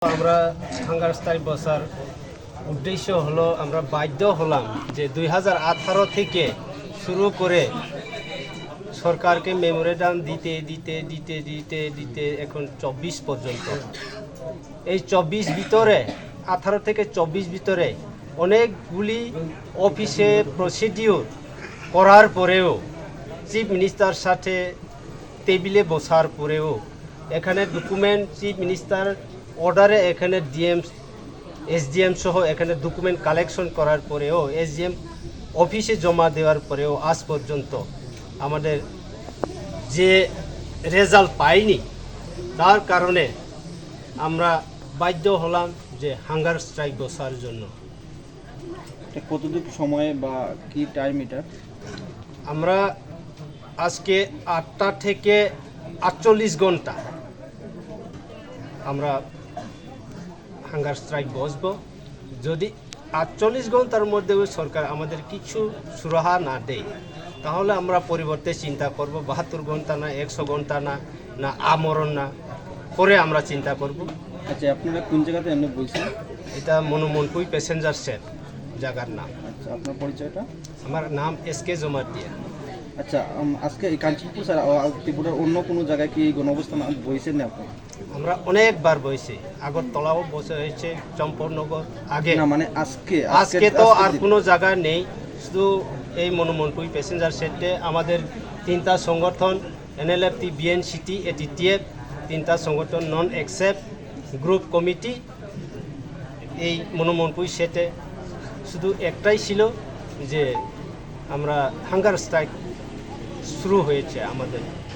আমরা hunger strike বসার উদ্দেশ্য হলো আমরা বাধ্য হলাম যে 2018 থেকে শুরু করে সরকারকে মেমোরেন্ডাম দিতে দিতে দিতে দিতে দিতে এখন 24 পর্যন্ত। এই 24 ভিতরে 18 থেকে 24 ভিতরে অনেকগুলি অফিসে প্রসিডিউর করার পরেও চিফ মিনিস্টার সাথে টেবিলে বসার পরেও এখানে ডকুমেন্ট চিফ মিনিস্টার অর্ডারে এখানে ডিএম এসডিএম সহ এখানে ডকুমেন্ট কালেকশন করার পরেও এসডিএম অফিসে জমা দেওয়ার পরেও আজ পর্যন্ত আমাদের যে রেজাল্ট পাইনি, তার কারণে আমরা বাধ্য হলাম যে হাঙ্গার স্ট্রাইক বসার জন্য। কতটুকু সময় বা কি টাইম এটা? আমরা আজকে 8টা থেকে 48 ঘন্টা আমরা হাঙ্গার স্ট্রাইক বসবো। যদি 48 ঘন্টার মধ্যে সরকার আমাদের কিছু সুরাহা না দেয়, তাহলে আমরা পরিবর্তে চিন্তা করব 72 ঘন্টা না 100 ঘন্টা না আমরণ না পরে আমরা চিন্তা করব। আচ্ছা, আপনারা কোন জায়গাতে এমনি বলছেন? এটা মনুমনপুই প্যাসেঞ্জার সেট জায়গার নাম। আচ্ছা, আপনার পরিচয়টা? আমার নাম এসকে জমাতিয়া। আচ্ছা, আজকে এই কাঞ্চনপুর স্যার ত্রিপুরার অন্য কোনো জায়গায় কি গণঅবস্থান বইছেন না আপনি? আমরা অনেকবার বসেছি, আগরতলাও বসে হয়েছে, চম্পকনগর আগে না, মানে আজকে তো আর কোনো জায়গা নেই, শুধু এই মনুমনপুই প্যাসেঞ্জার সেটে আমাদের 3টা সংগঠন এনএলএফটি, বিএনসিটি, এটিটিএফ, 3টা সংগঠন নন অ্যাকসেপ্ট গ্রুপ কমিটি এই মনুমনপুই সেটে শুধু একটাই ছিল যে আমরা হাঙ্গার স্ট্রাইক শুরু হয়েছে আমাদের।